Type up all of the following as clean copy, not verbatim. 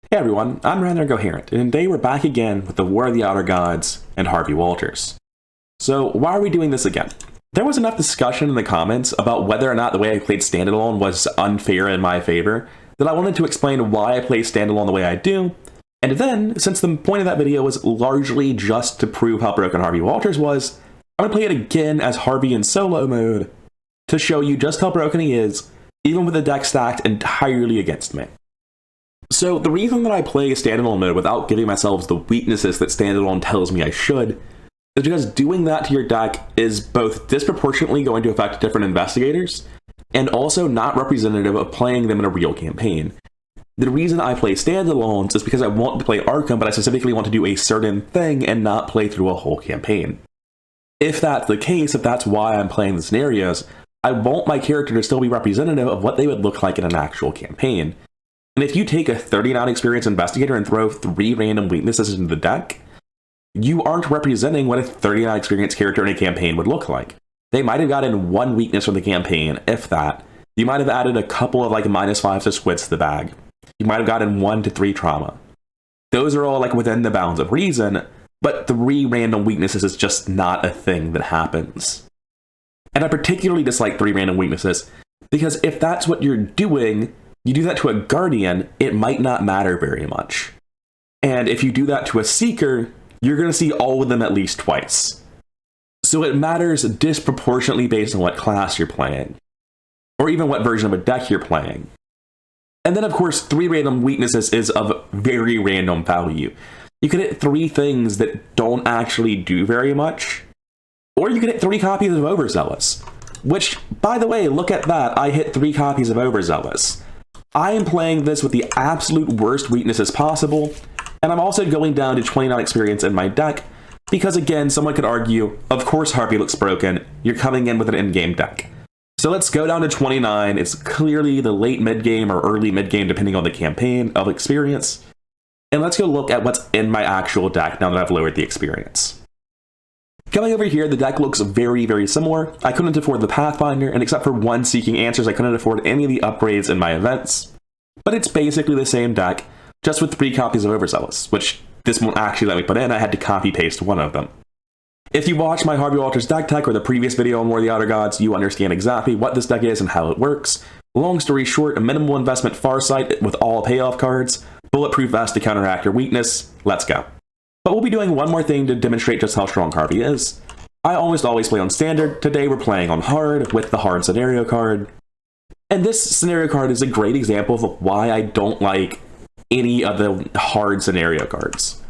Hey everyone, I'm Rather Incoherent, and today we're back again with the War of the Outer Gods and Harvey Walters. So why are we doing this again? There was enough discussion in the comments about whether or not the way I played Standalone was unfair in my favor that I wanted to explain why I play Standalone the way I do, and then, since the point of that video was largely just to prove how broken Harvey Walters was, I'm going to play it again as Harvey in solo mode to show you just how broken he is, even with the deck stacked entirely against me. So the reason that I play Standalone mode without giving myself the weaknesses that Standalone tells me I should is because doing that to your deck is both disproportionately going to affect different investigators and also not representative of playing them in a real campaign. The reason I play Standalones is because I want to play Arkham, but I specifically want to do a certain thing and not play through a whole campaign. If that's the case, if that's why I'm playing the scenarios, I want my character to still be representative of what they would look like in an actual campaign. And if you take a 39 experience investigator and throw 3 random weaknesses into the deck, you aren't representing what a 39 experience character in a campaign would look like. They might have gotten 1 weakness from the campaign, if that. You might have added a couple of -5s to squids to the bag. You might have gotten 1 to 3 trauma. Those are all within the bounds of reason, but 3 random weaknesses is just not a thing that happens. And I particularly dislike 3 random weaknesses, because if that's what you're doing, you do that to a Guardian, it might not matter very much. And if you do that to a Seeker, you're going to see all of them at least twice. So it matters disproportionately based on what class you're playing, or even what version of a deck you're playing. And then of course, 3 random weaknesses is of very random value. You could hit 3 things that don't actually do very much, or you could hit 3 copies of Overzealous, which, by the way, look at that, I hit 3 copies of Overzealous. I am playing this with the absolute worst weaknesses possible, and I'm also going down to 29 experience in my deck, because again, someone could argue, of course Harvey looks broken, you're coming in with an in-game deck. So let's go down to 29, it's clearly the late mid-game or early mid-game depending on the campaign of experience, and let's go look at what's in my actual deck now that I've lowered the experience. Coming over here, the deck looks very, very similar. I couldn't afford the Pathfinder, and except for 1 Seeking Answers, I couldn't afford any of the upgrades in my events. But it's basically the same deck, just with 3 copies of Overzealous, which this won't actually let me put in, I had to copy-paste 1 of them. If you watched my Harvey Walters deck tech or the previous video on War of the Outer Gods, you understand exactly what this deck is and how it works. Long story short, a minimal investment Farsight with all payoff cards, Bulletproof Vest to counteract your weakness, let's go. But we'll be doing one more thing to demonstrate just how strong Harvey is. I almost always play on standard. Today we're playing on hard with the hard scenario card. And this scenario card is a great example of why I don't like any of the hard scenario cards.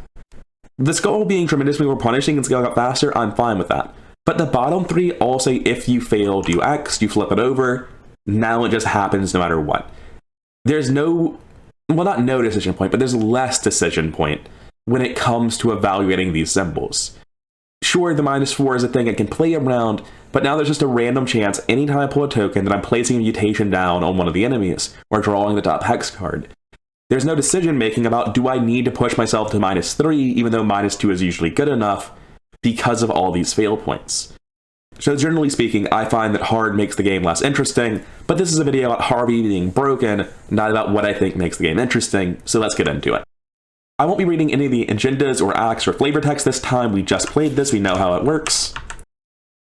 The skull being tremendously more punishing and scaling up faster, I'm fine with that. But the bottom 3 all say if you fail, do X, you flip it over. Now it just happens no matter what. There's no, well, not no decision point, but there's less decision point when it comes to evaluating these symbols. Sure, the -4 is a thing I can play around, but now there's just a random chance anytime I pull a token that I'm placing a mutation down on one of the enemies, or drawing the top hex card. There's no decision making about do I need to push myself to -3, even though -2 is usually good enough, because of all these fail points. So generally speaking, I find that hard makes the game less interesting, but this is a video about Harvey being broken, not about what I think makes the game interesting, so let's get into it. I won't be reading any of the agendas or acts or flavor text this time, we just played this, we know how it works.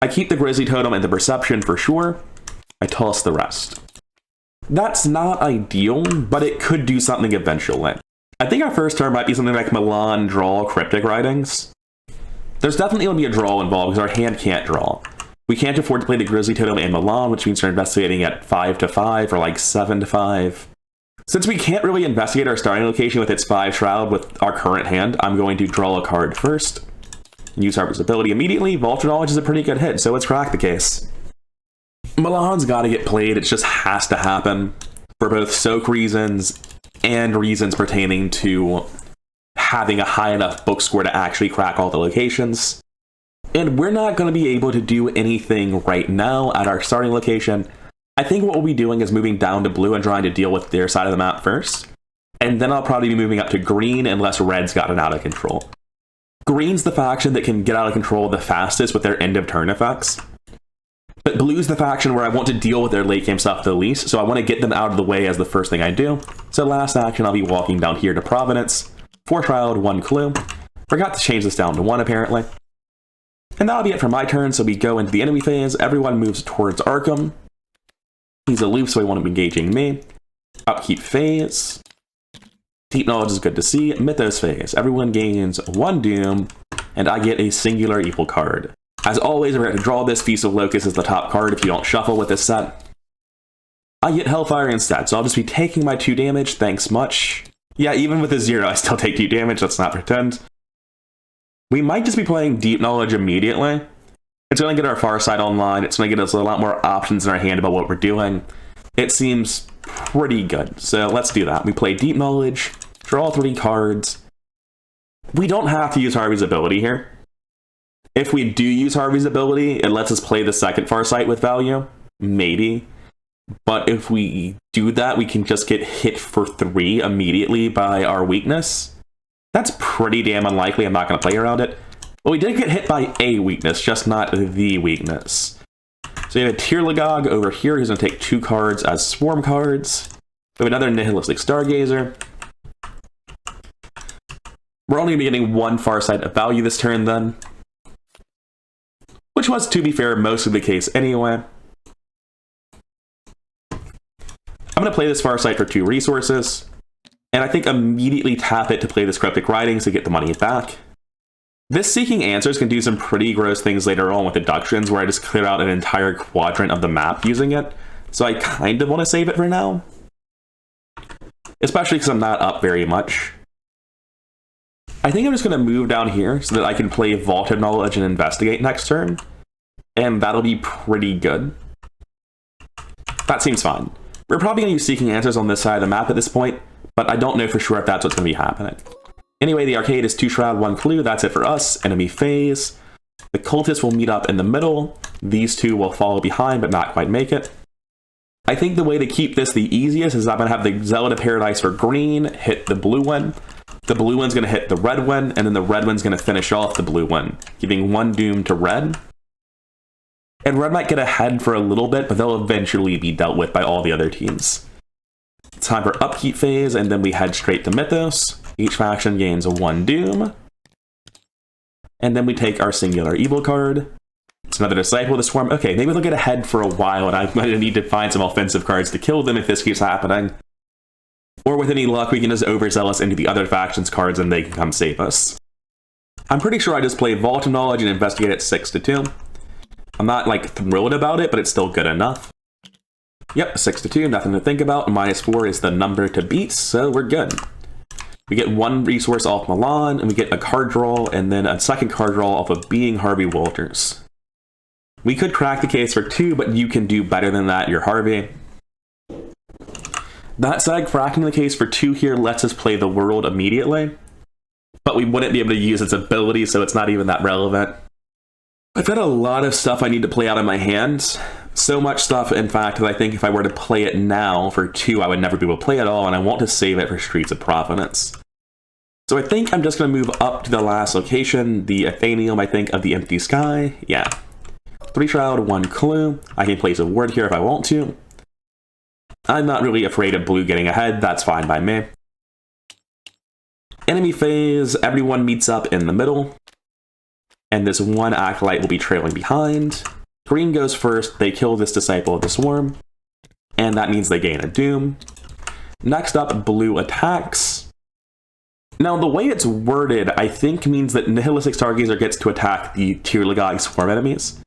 I keep the Grizzly Totem and the Perception for sure, I toss the rest. That's not ideal, but it could do something eventually. I think our first turn might be something like Milan draw Cryptic Writings. There's definitely going to be a draw involved because our hand can't draw. We can't afford to play the Grizzly Totem and Milan, which means we're investigating at 5 to 5 or 7 to 5. Since we can't really investigate our starting location with its 5 Shroud with our current hand, I'm going to draw a card first. Use Harvey's ability immediately. Vulture Knowledge is a pretty good hit, so let's crack the case. Milan's gotta get played, it just has to happen. For both soak reasons and reasons pertaining to having a high enough book score to actually crack all the locations. And we're not going to be able to do anything right now at our starting location. I think what we'll be doing is moving down to blue and trying to deal with their side of the map first. And then I'll probably be moving up to green unless red's gotten out of control. Green's the faction that can get out of control the fastest with their end of turn effects. But blue's the faction where I want to deal with their late game stuff the least, so I want to get them out of the way as the first thing I do. So last action, I'll be walking down here to Providence. 4 Shroud, 1 Clue. Forgot to change this down to 1 apparently. And that'll be it for my turn, so we go into the enemy phase. Everyone moves towards Arkham. He's aloof, so he won't be engaging me. Upkeep phase. Deep Knowledge is good to see. Mythos phase. Everyone gains 1 Doom, and I get a singular evil card. As always, we're going to draw this. Feast of Locust is the top card if you don't shuffle with this set. I get Hellfire instead, so I'll just be taking my 2 damage. Thanks much. Yeah, even with a 0, I still take 2 damage. Let's not pretend. We might just be playing Deep Knowledge immediately. It's going to get our far side online. It's going to get us a lot more options in our hand about what we're doing. It seems pretty good, so let's do that. We play Deep Knowledge, draw 3 cards. We don't have to use Harvey's ability here. If we do use Harvey's ability, it lets us play the second Farsight with value. Maybe. But if we do that, we can just get hit for 3 immediately by our weakness. That's pretty damn unlikely. I'm not going to play around it. But we did get hit by a weakness, just not the weakness. So we have a Tirlagog over here. He's going to take 2 cards as swarm cards. We have another Nihilistic Stargazer. We're only going to be getting 1 Farsight of value this turn then. Which was, to be fair, mostly the case anyway. I'm going to play this Farsight for 2 resources. And I think immediately tap it to play this Cryptic Writings to get the money back. This Seeking Answers can do some pretty gross things later on with deductions, where I just clear out an entire quadrant of the map using it. So I kind of want to save it for now. Especially because I'm not up very much. I think I'm just going to move down here so that I can play Vault of Knowledge and Investigate next turn. And that'll be pretty good. That seems fine. We're probably going to use Seeking Answers on this side of the map at this point, but I don't know for sure if that's what's going to be happening. Anyway, the arcade is 2 Shroud, 1 Clue. That's it for us. Enemy phase. The Cultists will meet up in the middle. These 2 will follow behind, but not quite make it. I think the way to keep this the easiest is I'm going to have the Zealot of Paradise for green hit the blue one. The blue one's going to hit the red one, and then the red one's going to finish off the blue one, giving 1 Doom to red. And red might get ahead for a little bit, but they'll eventually be dealt with by all the other teams. Time for upkeep phase, and then we head straight to Mythos. Each faction gains 1 Doom. And then we take our singular evil card. It's another Disciple of the Swarm. Okay, maybe they'll get ahead for a while, and I'm going to need to find some offensive cards to kill them if this keeps happening. Or with any luck, we can just Overzealous into the other faction's cards and they can come save us. I'm pretty sure I just play Vault of Knowledge and Investigate at 6-2. I'm not, like, thrilled about it, but it's still good enough. Yep, 6-2, nothing to think about. -4 is the number to beat, so we're good. We get 1 resource off Milan, and we get a card draw, and then a second card draw off of being Harvey Walters. We could crack the case for 2, but you can do better than that, you're Harvey. That said, cracking the case for 2 here lets us play the world immediately, but we wouldn't be able to use its ability, so it's not even that relevant. I've got a lot of stuff I need to play out in my hands. So much stuff, in fact, that I think if I were to play it now for 2, I would never be able to play it all, and I want to save it for Streets of Providence. So I think I'm just going to move up to the last location, the Athenium, I think, of the Empty Sky. Yeah. 3 Shroud, 1 Clue. I can place a ward here if I want to. I'm not really afraid of blue getting ahead, that's fine by me. Enemy phase, everyone meets up in the middle. And this 1 Acolyte will be trailing behind. Green goes first, they kill this Disciple of the Swarm. And that means they gain a Doom. Next up, blue attacks. Now, the way it's worded, I think means that Nihilistic Stargazer gets to attack the Tirlagog Swarm enemies.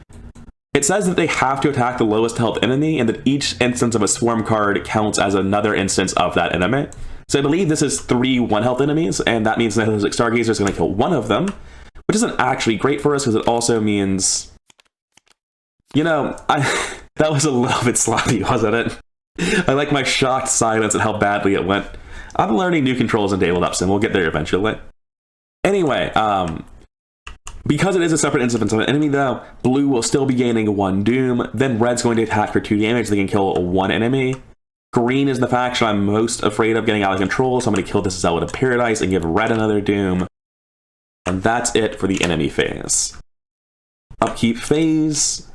It says that they have to attack the lowest health enemy, and that each instance of a Swarm card counts as another instance of that enemy. So I believe this is 3 1-health enemies, and that means Nihilistic Stargazer is going to kill 1 of them, which isn't actually great for us, because it also means... You know, that was a little bit sloppy, wasn't it? I like my shocked silence at how badly it went. I'm learning new controls in Tabletop Sim, we'll get there eventually. Anyway, because it is a separate instance of an enemy though, blue will still be gaining 1 Doom, then red's going to attack for 2 damage, they can kill 1 enemy. Green is the faction I'm most afraid of getting out of control, so I'm going to kill this Zealot of Paradise and give red another Doom. And that's it for the enemy phase. Upkeep phase.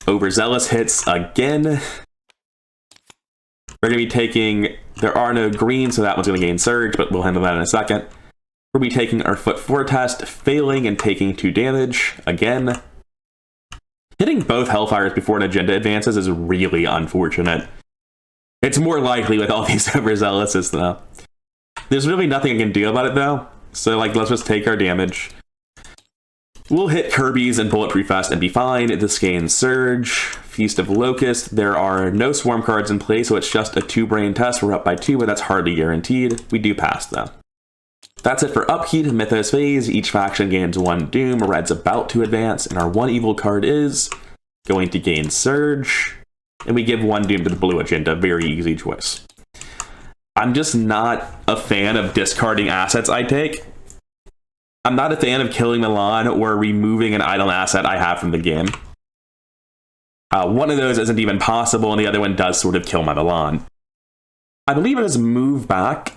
Overzealous hits again. We're going to be taking, there are no greens, so that one's going to gain Surge, but we'll handle that in a second. We'll be taking our Foot 4 test, failing and taking 2 damage again. Hitting both Hellfires before an agenda advances is really unfortunate. It's more likely with all these Overzealous though. There's really nothing I can do about it though, so like let's just take our damage. We'll hit Kirby's and Bulletproof Vest and be fine. This gains Surge, Feast of Locust. There are no Swarm cards in play, so it's just a 2-brain test. We're up by 2, but that's hardly guaranteed. We do pass though. That's it for Upkeep, Mythos Phase. Each faction gains 1 Doom. Red's about to advance, and our 1 evil card is going to gain Surge. And we give 1 Doom to the blue agenda. Very easy choice. I'm just not a fan of discarding assets I take. I'm not a fan of killing Milan or removing an idle asset I have from the game. One of those isn't even possible, and the other one does sort of kill my Milan. I believe it is Move Back,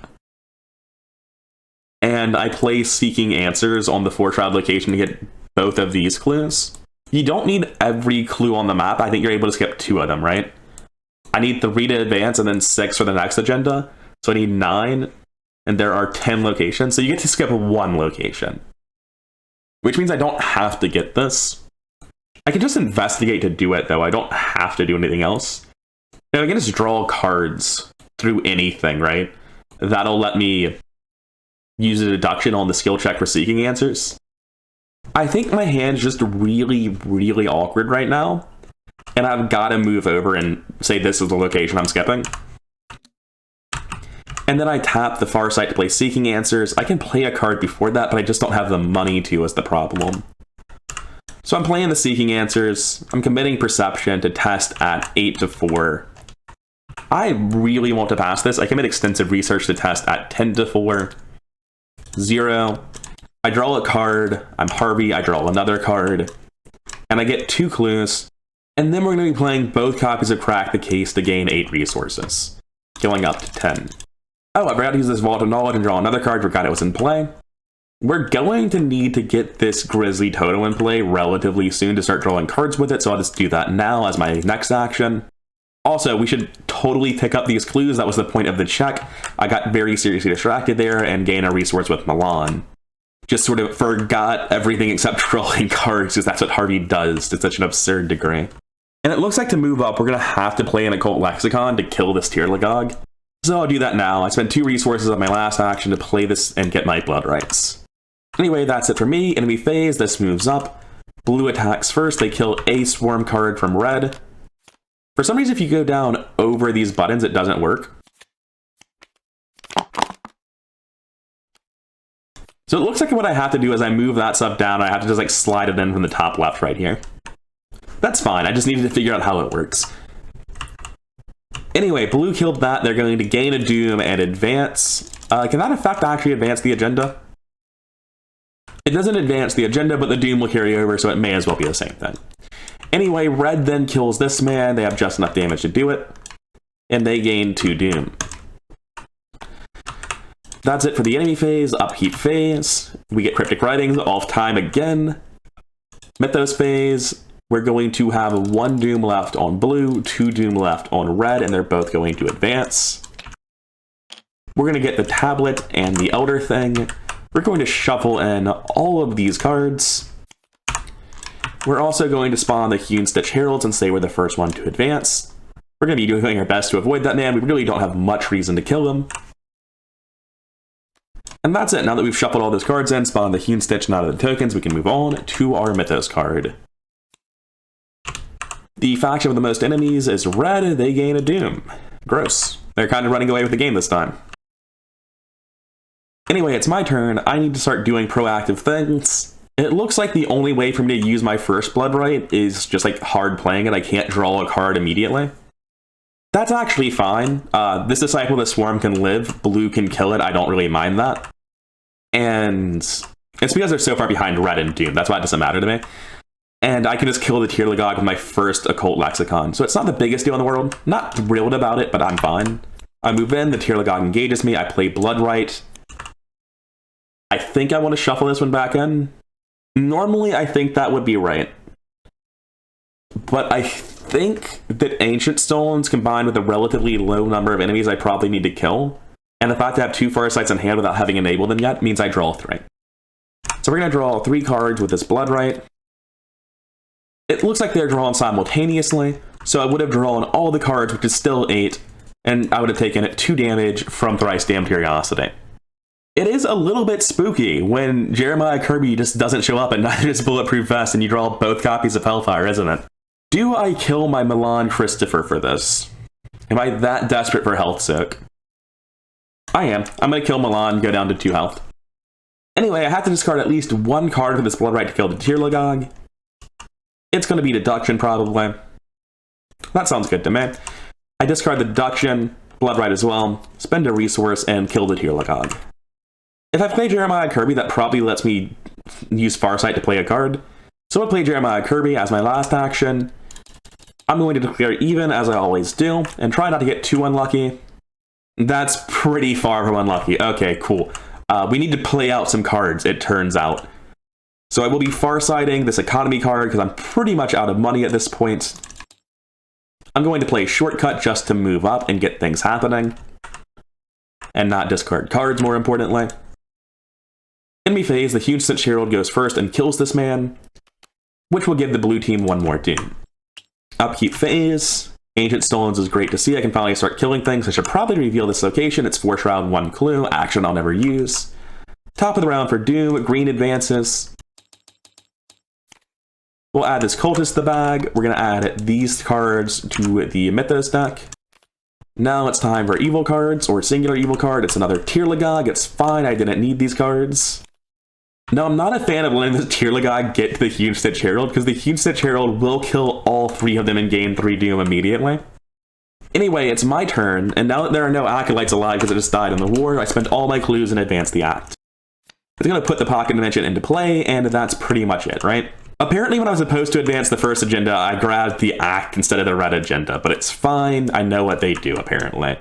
and I play Seeking Answers on the 4-tribe location to get both of these clues. You don't need every clue on the map. I think you're able to skip 2 of them, right? I need 3 to advance and then 6 for the next agenda. So I need 9, and there are 10 locations. So you get to skip 1 location, which means I don't have to get this. I can just investigate to do it, though. I don't have to do anything else. Now I can just draw cards through anything, right? That'll let me use a deduction on the skill check for Seeking Answers. I think my hand's just really, really awkward right now, and I've got to move over and say this is the location I'm skipping. And then I tap the far side to play Seeking Answers. I can play a card before that, but I just don't have the money to is the problem. So I'm playing the Seeking Answers. I'm committing Perception to test at 8 to 4. I really want to pass this. I commit Extensive Research to test at 10 to 4. 0. I draw a card. I'm Harvey. I draw another card. And I get 2 clues. And then we're going to be playing both copies of Crack the Case to gain 8 resources, going up to 10. Oh, I forgot to use this Vault of Knowledge and draw another card. Forgot it was in play. We're going to need to get this Grizzly Toto in play relatively soon to start drawing cards with it, so I'll just do that now as my next action. Also, we should totally pick up these clues. That was the point of the check. I got very seriously distracted there and gain a resource with Milan. Just sort of forgot everything except drawing cards, because that's what Harvey does to such an absurd degree. And it looks like to move up, we're going to have to play an Occult Lexicon to kill this Tierlagog. So I'll do that now. I spent 2 resources on my last action to play this and get my blood rights. Anyway, that's it for me. Enemy phase, this moves up. Blue attacks first. They kill a Swarm card from red. For some reason, if you go down over these buttons, it doesn't work. So it looks like what I have to do is I move that sub down. I have to just like slide it in from the top left right here. That's fine. I just needed to figure out how it works. Anyway, blue killed that. They're going to gain a Doom and advance. Can that effect actually advance the agenda? It doesn't advance the agenda, but the Doom will carry over, so it may as well be the same thing. Anyway, red then kills this man. They have just enough damage to do it, and they gain 2 Doom. That's it for the enemy phase. Upkeep phase. We get Cryptic Writings off time again. Mythos phase. We're going to have 1 Doom left on blue, 2 Doom left on red, and they're both going to advance. We're going to get the tablet and the Elder Thing. We're going to shuffle in all of these cards. We're also going to spawn the Hewn Stitch Heralds and say we're the first one to advance. We're going to be doing our best to avoid that man. We really don't have much reason to kill him. And that's it. Now that we've shuffled all those cards in, spawned the Hewn Stitch and out of the tokens, we can move on to our Mythos card. The faction with the most enemies is red. They gain a Doom. Gross. They're kind of running away with the game this time. Anyway, it's my turn. I need to start doing proactive things. It looks like the only way for me to use my first blood right is just like hard playing it. I can't draw a card immediately. That's actually fine. This Disciple of the Swarm can live. Blue can kill it. I don't really mind that. And it's because they're so far behind red and Doom. That's why it doesn't matter to me. And I can just kill the Tierlagog with my first Occult Lexicon. So it's not the biggest deal in the world. Not thrilled about it, but I'm fine. I move in, the Tierlagog engages me, I play Blood Right. I think I want to shuffle this one back in. Normally, I think that would be right. but I think that Ancient Stones combined with a relatively low number of enemies I probably need to kill, and the fact to have 2 Farsights in hand without having enabled them yet means I draw 3. So we're going to draw 3 cards with this Bloodright. It looks like they're drawn simultaneously, so I would have drawn all the cards, which is still 8, and I would have taken 2 damage from Thrice Damned Curiosity. It is a little bit spooky when Jeremiah Kirby just doesn't show up and neither does Bulletproof Vest and you draw both copies of Hellfire, isn't it? Do I kill my Milan Christopher for this? Am I that desperate for health soak? I am. I'm going to kill Milan, go down to 2 health. Anyway, I have to discard at least 1 card for this Bloodright to kill the Tirlagog. It's going to be Deduction, probably. That sounds good to me. I discard the Deduction, Bloodright as well, spend a resource, and kill the Tirlagog. If I play Jeremiah Kirby, that probably lets me use Farsight to play a card. So I'll play Jeremiah Kirby as my last action. I'm going to declare even, as I always do, and try not to get too unlucky. That's pretty far from unlucky. Okay, cool. We need to play out some cards, it turns out. So I will be Farsighting this economy card because I'm pretty much out of money at this point. I'm going to play Shortcut just to move up and get things happening. And not discard cards, more importantly. Enemy phase, the Huge Cinch Herald goes first and kills this man, which will give the blue team 1 more doom. Upkeep phase, Ancient Stones is great to see. I can finally start killing things. I should probably reveal this location. It's 4 Shroud, 1 Clue, action I'll never use. Top of the round for doom, green advances. We'll add this Cultist to the bag. We're going to add these cards to the Mythos deck. Now it's time for evil cards, or singular evil card. It's another Tirlagog. It's fine, I didn't need these cards. Now, I'm not a fan of letting the Tirlagog get to the Huge Cinch Herald, because the Huge Cinch Herald will kill all 3 of them and gain 3 doom immediately. Anyway, it's my turn, and now that there are no Acolytes alive because it just died in the war, I spent all my clues and advanced the act. It's going to put the Pocket Dimension into play, and that's pretty much it, right? Apparently, when I was supposed to advance the first agenda, I grabbed the act instead of the red agenda, but it's fine. I know what they do, apparently.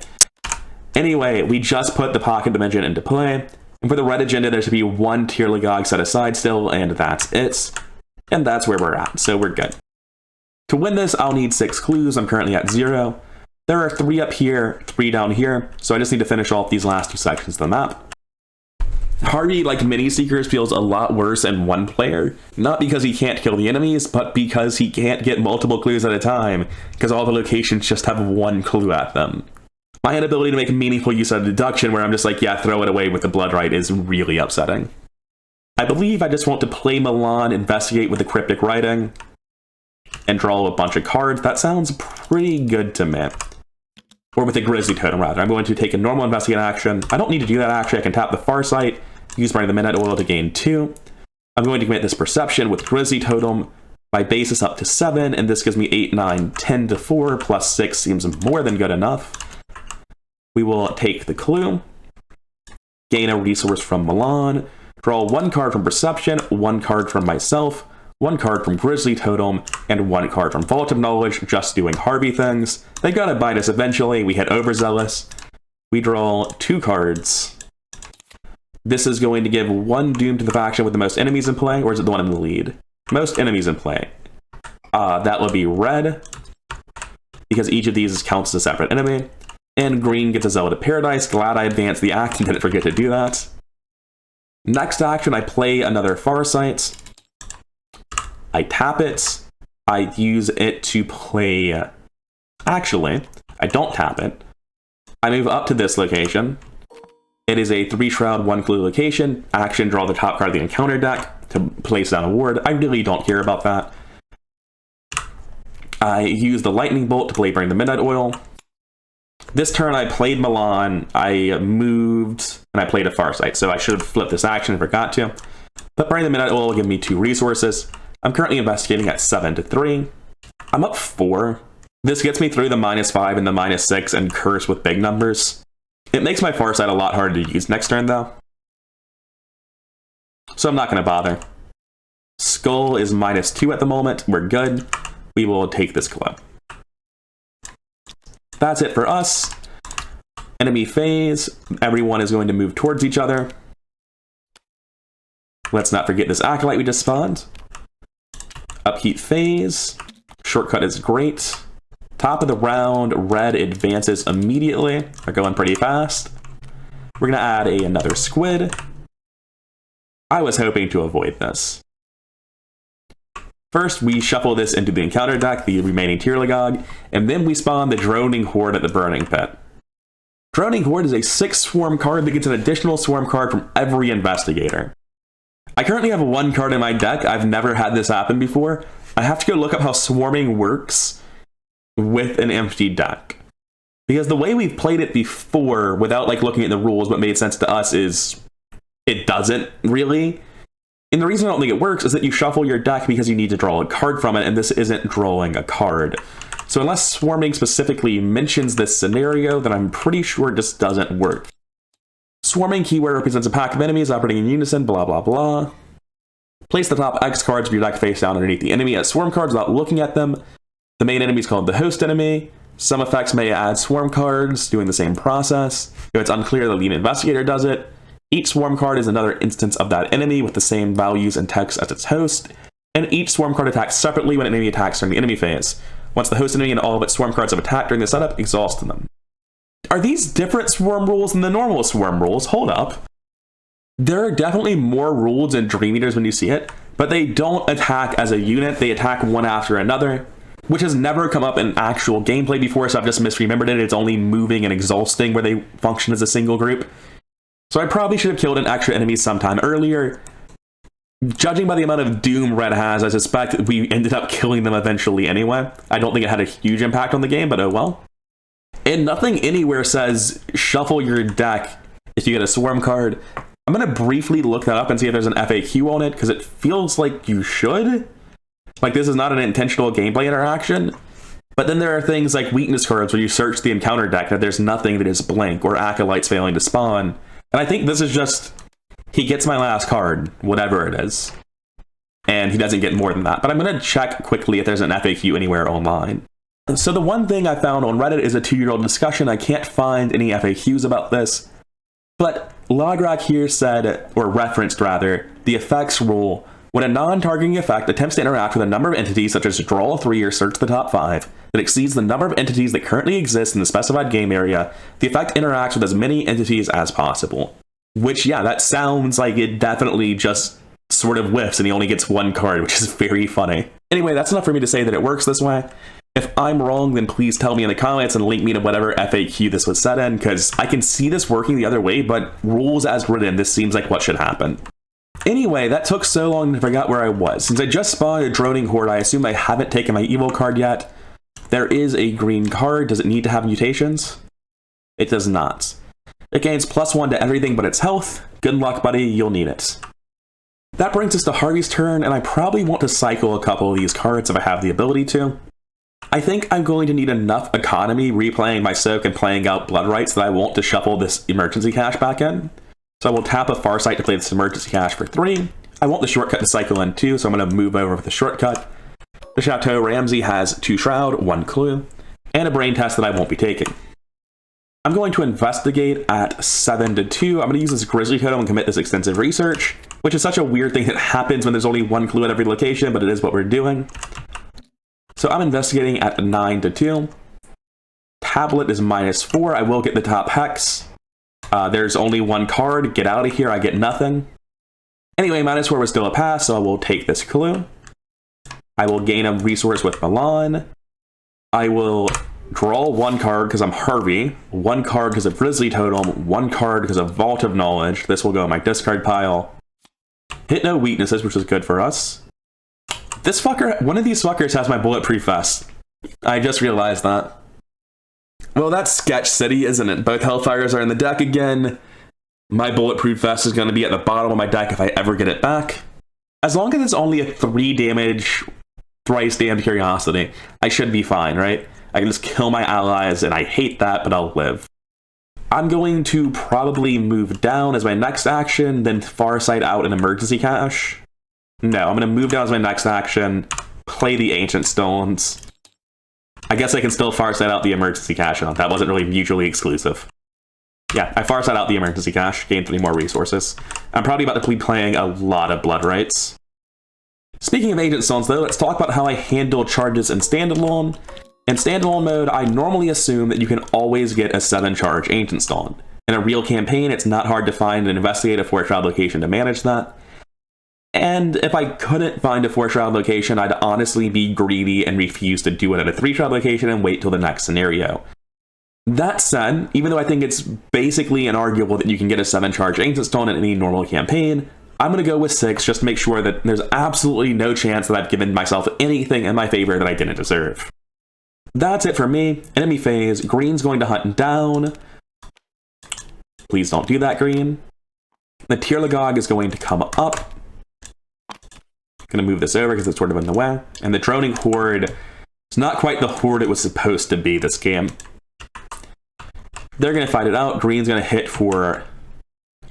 Anyway, we just put the Pocket Dimension into play, and for the red agenda, there should be 1 Tirlagog set aside still, and that's it. And that's where we're at, so we're good. To win this, I'll need 6 clues. I'm currently at 0. There are 3 up here, 3 down here, so I just need to finish off these last 2 sections of the map. Harvey, like mini Seekers, feels a lot worse in 1 player, not because he can't kill the enemies, but because he can't get multiple clues at a time, because all the locations just have 1 clue at them. My inability to make meaningful use of deduction, where I'm just like, yeah, throw it away with the Bloodright, is really upsetting. I believe I just want to play Milan, investigate with the cryptic writing, and draw a bunch of cards. That sounds pretty good to me. Or with a Grizzly Totem, rather. I'm going to take a normal investigate action. I don't need to do that, actually. I can tap the Farsight, use Burning the Midnight Oil to gain 2. I'm going to commit this Perception with Grizzly Totem. My base is up to 7, and this gives me 8, 9, 10 to 4, plus 6 seems more than good enough. We will take the clue, gain a resource from Milan, draw 1 card from Perception, 1 card from myself, 1 card from Grizzly Totem, and 1 card from Vault of Knowledge, just doing Harvey things. They gotta bite us eventually. We hit Overzealous. We draw 2 cards. This is going to give 1 doom to the faction with the most enemies in play, or is it the one in the lead? Most enemies in play. That would be red, because each of these counts as a separate enemy. And green gets a Zealot of Paradise. Glad I advanced the act and didn't forget to do that. Next action, I play another Farsight. I tap it. I use it to play... Actually, I don't tap it. I move up to this location. It is a 3 Shroud, 1 Clue location. Action, draw the top card of the encounter deck to place down a ward. I really don't care about that. I use the Lightning Bolt to play Burning the Midnight Oil. This turn, I played Milan, I moved, and I played a Farsight, so I should have flipped this action and forgot to. But Burning the Midnight Oil will give me 2 resources. I'm currently investigating at 7 to 3. I'm up 4. This gets me through the -5 and the -6 and curse with big numbers. It makes my Farsight a lot harder to use next turn, though. So I'm not going to bother. Skull is -2 at the moment. We're good. We will take this club. That's it for us. Enemy phase. Everyone is going to move towards each other. Let's not forget this Acolyte we just spawned. Upkeep phase. Shortcut is great. Top of the round, red advances immediately. They're going pretty fast. We're going to add another squid. I was hoping to avoid this. First, we shuffle this into the encounter deck, the remaining Tierlagog, and then we spawn the Droning Horde at the Burning Pit. Droning Horde is a 6 swarm card that gets an additional swarm card from every investigator. I currently have 1 card in my deck. I've never had this happen before. I have to go look up how swarming works with an empty deck. Because the way we've played it before, without like looking at the rules, what made sense to us is it doesn't really. And the reason I don't think it works is that you shuffle your deck because you need to draw a card from it, and this isn't drawing a card. So unless swarming specifically mentions this scenario, then I'm pretty sure it just doesn't work. Swarming keyword represents a pack of enemies operating in unison, blah blah blah. Place the top X cards of your deck face down underneath the enemy as swarm cards without looking at them. The main enemy is called the host enemy. Some effects may add swarm cards, doing the same process. If it's unclear, the lead investigator does it. Each swarm card is another instance of that enemy with the same values and text as its host, and each swarm card attacks separately when an enemy attacks during the enemy phase. Once the host enemy and all of its swarm cards have attacked during the setup, exhaust them. Are these different swarm rules than the normal swarm rules? Hold up. There are definitely more rules in Dream Eaters when you see it, but they don't attack as a unit, they attack one after another, which has never come up in actual gameplay before, so I've just misremembered it. It's only moving and exhausting where they function as a single group. So I probably should have killed an extra enemy sometime earlier. Judging by the amount of doom red has, I suspect we ended up killing them eventually anyway. I don't think it had a huge impact on the game, but oh well. And nothing anywhere says shuffle your deck if you get a swarm card. I'm going to briefly look that up and see if there's an FAQ on it, because it feels like you should. Like, this is not an intentional gameplay interaction. But then there are things like weakness cards where you search the encounter deck that there's nothing that is blank, or acolytes failing to spawn. And I think this is just, he gets my last card, whatever it is. And he doesn't get more than that. But I'm going to check quickly if there's an FAQ anywhere online. So the one thing I found on Reddit is a 2-year-old discussion. I can't find any FAQs about this. But Lograk here said, or referenced rather, the effects rule. When a non-targeting effect attempts to interact with a number of entities, such as draw 3 or search the top 5, that exceeds the number of entities that currently exist in the specified game area, the effect interacts with as many entities as possible. Which, yeah, that sounds like it definitely just sort of whiffs and he only gets 1 card, which is very funny. Anyway, that's enough for me to say that it works this way. If I'm wrong, then please tell me in the comments and link me to whatever FAQ this was set in, because I can see this working the other way, but rules as written, this seems like what should happen. Anyway, that took so long to forget where I was. Since I just spawned a Droning Horde, I assume I haven't taken my evil card yet. There is a green card. Does it need to have mutations? It does not. It gains +1 to everything but its health. Good luck, buddy. You'll need it. That brings us to Harvey's turn, and I probably want to cycle a couple of these cards if I have the ability to. I think I'm going to need enough economy replaying my soak and playing out blood rights that I want to shuffle this emergency cache back in. So I will tap a Farsight to play this emergency cache for 3. I want the shortcut to cycle in 2, so I'm going to move over with the shortcut. The Chateau Ramsey has 2 Shroud, 1 Clue, and a brain test that I won't be taking. I'm going to investigate at 7 to 2. I'm going to use this Grizzly Totem and commit this extensive research, which is such a weird thing that happens when there's only 1 clue at every location, but it is what we're doing. So I'm investigating at 9 to 2. Tablet is -4. I will get the top hex. There's only 1 card. Get out of here. I get nothing. Anyway, -4 was still a pass, so I will take this clue. I will gain a resource with Milan. I will draw 1 card because I'm Harvey, 1 card because of Grizzly Totem, 1 card because of Vault of Knowledge. This will go in my discard pile. Hit no weaknesses, which is good for us. This fucker, one of these fuckers has my bulletproof vest. I just realized that. Well, that's Sketch City, isn't it? Both Hellfires are in the deck again. My bulletproof vest is going to be at the bottom of my deck if I ever get it back. As long as it's only a 3 damage, thrice damned Curiosity, I should be fine, right? I can just kill my allies, and I hate that, but I'll live. I'm going to probably move down as my next action, then Farsight out an emergency cache. No, I'm going to move down as my next action, play the Ancient Stones. I guess I can still Farsight out the emergency cache. That wasn't really mutually exclusive. Yeah, I Farsight out the emergency cache, gain 3 more resources. I'm probably about to be playing a lot of Blood Rights. Speaking of Ancient Stones, though, let's talk about how I handle charges in Standalone. In Standalone mode, I normally assume that you can always get a 7-charge Ancient Stone. In a real campaign, it's not hard to find and investigate a 4-shroud location to manage that. And if I couldn't find a 4-shroud location, I'd honestly be greedy and refuse to do it at a 3-shroud location and wait till the next scenario. That said, even though I think it's basically inarguable that you can get a 7-charge Ancient Stone in any normal campaign, I'm going to go with 6 just to make sure that there's absolutely no chance that I've given myself anything in my favor that I didn't deserve. That's it for me. Enemy phase, green's going to hunt down. Please don't do that, green. The WotOG is going to come up. Going to move this over because it's sort of in the way. And the droning horde is not quite the horde it was supposed to be this game. They're going to fight it out. Green's going to hit for...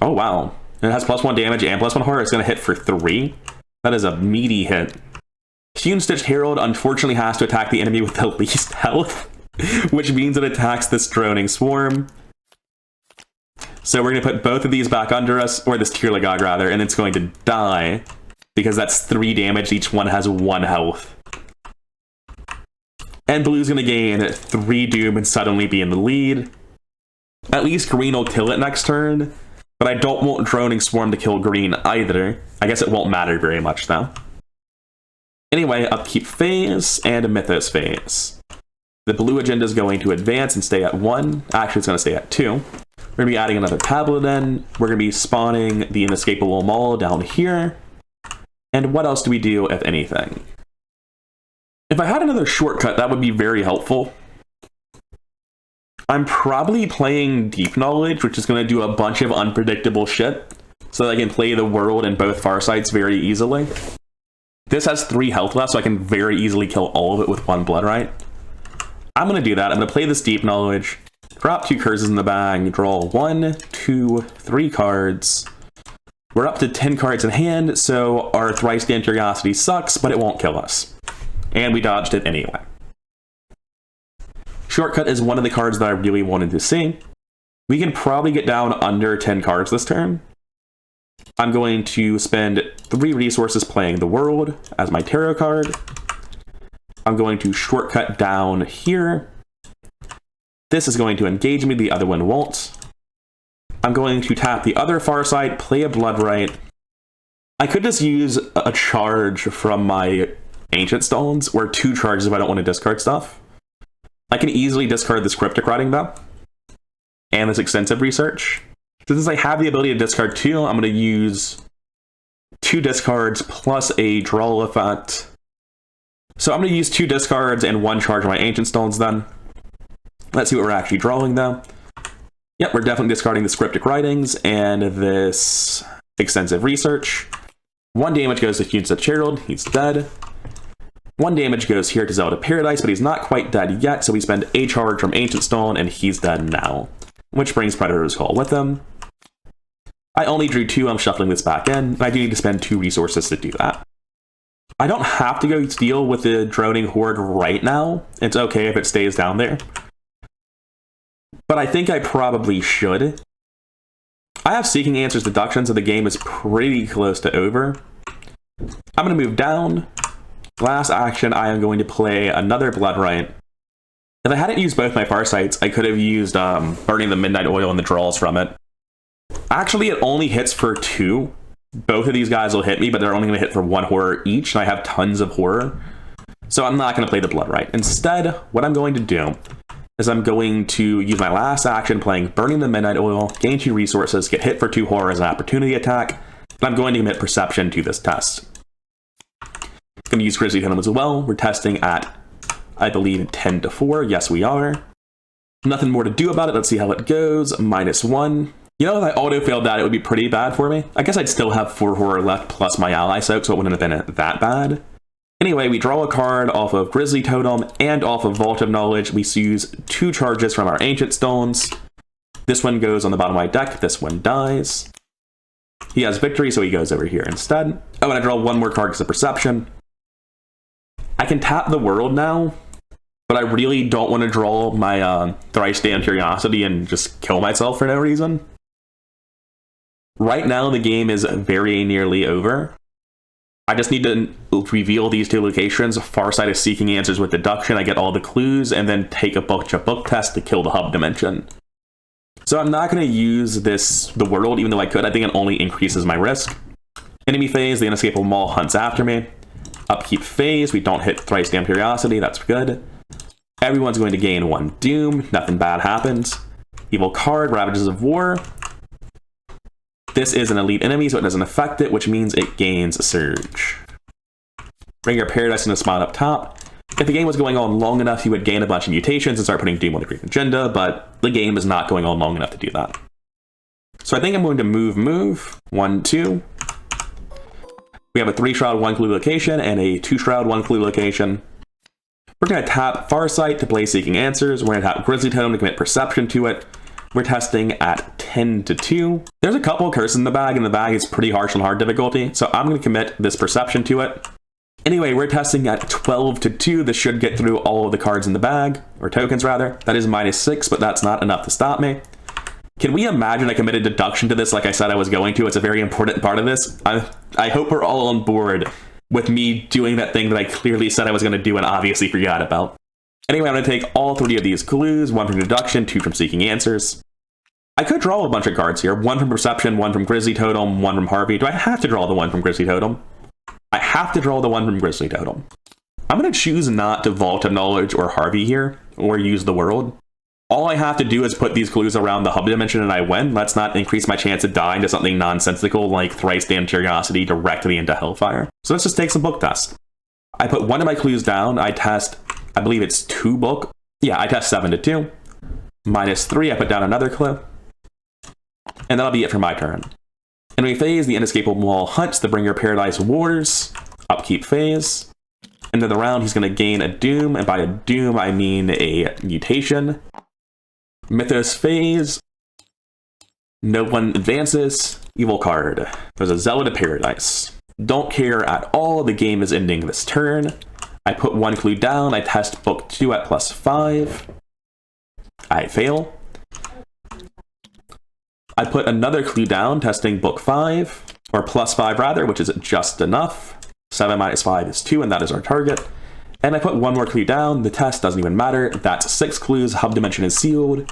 Oh, wow. It has +1 damage and +1 horror. It's going to hit for 3. That is a meaty hit. Hewn-Stitched Herald unfortunately has to attack the enemy with the least health, which means it attacks this droning swarm. So we're going to put both of these back under us, or this WotOG rather, and it's going to die. Because that's 3 damage, each one has 1 health. And blue's gonna gain 3 doom and suddenly be in the lead. At least green will kill it next turn, but I don't want droning swarm to kill green either. I guess it won't matter very much though. Anyway, upkeep phase and a mythos phase. The blue agenda is going to advance and stay at 1. Actually, it's gonna stay at 2. We're gonna be adding another tablet in. We're gonna be spawning the inescapable mall down here. And what else do we do, if anything? If I had another shortcut, that would be very helpful. I'm probably playing Deep Knowledge, which is going to do a bunch of unpredictable shit, so that I can play the world in both Farsights very easily. This has 3 health left, so I can very easily kill all of it with 1 blood right. I'm going to do that. I'm going to play this Deep Knowledge, drop 2 curses in the bag, draw 1, 2, 3 cards. We're up to 10 cards in hand, so our Thrice Damned Curiosity sucks, but it won't kill us. And we dodged it anyway. Shortcut is one of the cards that I really wanted to see. We can probably get down under 10 cards this turn. I'm going to spend 3 resources playing the World as my tarot card. I'm going to shortcut down here. This is going to engage me, the other one won't. I'm going to tap the other Farsight, play a Bloodright. I could just use a charge from my Ancient Stones, or 2 charges if I don't want to discard stuff. I can easily discard this Cryptic Writing though, and this Extensive Research. So since I have the ability to discard 2, I'm going to use 2 discards plus a draw effect. So I'm going to use 2 discards and 1 charge of my Ancient Stones then. Let's see what we're actually drawing though. Yep, we're definitely discarding the Cryptic Writings and this Extensive Research. 1 damage goes to Hewn-Stitched Herald, he's dead. 1 damage goes here to Zelda Paradise, but he's not quite dead yet, so we spend a charge from Ancient Stone, and he's dead now. Which brings Predator's Call with him. I only drew 2, I'm shuffling this back in, and I do need to spend 2 resources to do that. I don't have to go deal with the Droning Horde right now. It's okay if it stays down there. But I think I probably should. I have Seeking Answers Deduction, so the game is pretty close to over. I'm going to move down. Last action, I am going to play another Bloodright. If I hadn't used both my Farsights, I could have used Burning the Midnight Oil and the draws from it. Actually, it only hits for 2. Both of these guys will hit me, but they're only going to hit for 1 horror each, and I have tons of horror. So I'm not going to play the Bloodright. Instead, what I'm going to do is I'm going to use my last action playing Burning the Midnight Oil, gain 2 resources, get hit for 2 horror as an opportunity attack, and I'm going to commit Perception to this test. I'm going to use Grizzly Venom as well. We're testing at, I believe, 10 to 4. Yes, we are. Nothing more to do about it. Let's see how it goes. -1. You know, if I auto-failed that, it would be pretty bad for me. I guess I'd still have 4 horror left plus my ally soak, so it wouldn't have been that bad. Anyway, we draw a card off of Grizzly Totem and off of Vault of Knowledge. We use 2 charges from our Ancient Stones. This one goes on the bottom of my deck. This one dies. He has victory, so he goes over here instead. Oh, and I draw 1 more card because of Perception. I can tap the World now, but I really don't want to draw my Thrice Damned Curiosity and just kill myself for no reason. Right now, the game is very nearly over. I just need to reveal these two locations. Farsight is seeking answers with deduction. I get all the clues and then take a bunch of book tests to kill the hub dimension. So I'm not going to use the world, even though I could. I think it only increases my risk. Enemy phase, the inescapable maul hunts after me. Upkeep phase, we don't hit thrice damn curiosity. That's good. Everyone's going to gain 1 doom. Nothing bad happens. Evil card, Ravages of War. This is an elite enemy, so it doesn't affect it, which means it gains a surge. Bringer Paradise in a spot up top. If the game was going on long enough, you would gain a bunch of mutations and start putting Doom on the Greek agenda, but the game is not going on long enough to do that. So I think I'm going to move. 1, 2. We have a 3 Shroud, 1 Clue location, and a 2 Shroud, 1 Clue location. We're going to tap Farsight to play Seeking Answers. We're going to tap Grizzly Tome to commit Perception to it. We're testing at 10 to 2. There's a couple of curses in the bag, and the bag is pretty harsh on hard difficulty, so I'm going to commit this Perception to it. Anyway, we're testing at 12 to 2. This should get through all of the cards in the bag, or tokens rather. That is -6, but that's not enough to stop me. Can we imagine I committed deduction to this like I said I was going to? It's a very important part of this. I hope we're all on board with me doing that thing that I clearly said I was going to do and obviously forgot about. Anyway, I'm going to take all 3 of these clues, 1 from deduction, 2 from seeking answers. I could draw a bunch of cards here. 1 from perception, 1 from Grizzly Totem, 1 from Harvey. Do I have to draw the 1 from Grizzly Totem? I have to draw the 1 from Grizzly Totem. I'm going to choose not to Vault of Knowledge or Harvey here, or use the world. All I have to do is put these clues around the hub dimension and I win. Let's not increase my chance of dying to something nonsensical like thrice damned curiosity directly into Hellfire. So let's just take some book tests. I put 1 of my clues down. I test, I believe it's 2 book. Yeah, I test 7 to 2. -3, I put down another clue. And that'll be it for my turn. Enemy phase, the inescapable maul hunts, the Bringer Paradise Wars. Upkeep phase. End of the round, he's going to gain a doom, and by a doom, I mean a mutation. Mythos phase. No one advances. Evil card. There's a Zealot of Paradise. Don't care at all, the game is ending this turn. I put 1 clue down, I test book 2 at +5. I fail. I put another clue down, testing book 5, or +5 rather, which is just enough. 7 - 5 is 2, and that is our target. And I put 1 more clue down, the test doesn't even matter. That's 6 clues, hub dimension is sealed,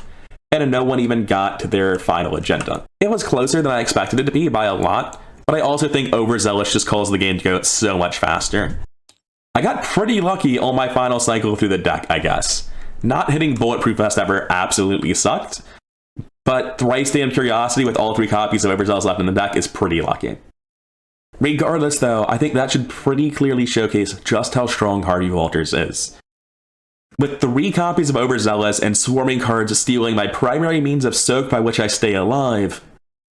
and no one even got to their final agenda. It was closer than I expected it to be by a lot, but I also think Overzealous just caused the game to go so much faster. I got pretty lucky on my final cycle through the deck, I guess. Not hitting Bulletproof Vest ever absolutely sucked, but thrice damned curiosity with all 3 copies of Overzealous left in the deck is pretty lucky. Regardless though, I think that should pretty clearly showcase just how strong Harvey Walters is. With 3 copies of Overzealous and swarming cards stealing my primary means of soak by which I stay alive,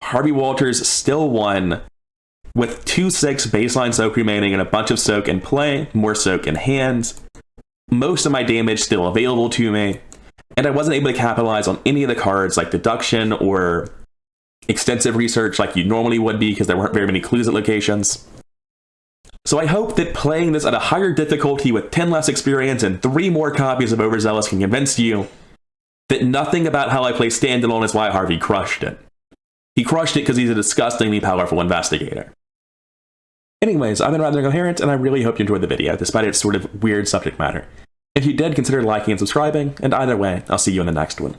Harvey Walters still won with 2/6 baseline soak remaining and a bunch of soak in play, more soak in hand, most of my damage still available to me, and I wasn't able to capitalize on any of the cards like deduction or extensive research like you normally would be because there weren't very many clues at locations. So I hope that playing this at a higher difficulty with 10 less experience and 3 more copies of Overzealous can convince you that nothing about how I play Standalone is why Harvey crushed it. He crushed it because he's a disgustingly powerful investigator. Anyways, I've been rather incoherent, and I really hope you enjoyed the video, despite its sort of weird subject matter. If you did, consider liking and subscribing, and either way, I'll see you in the next one.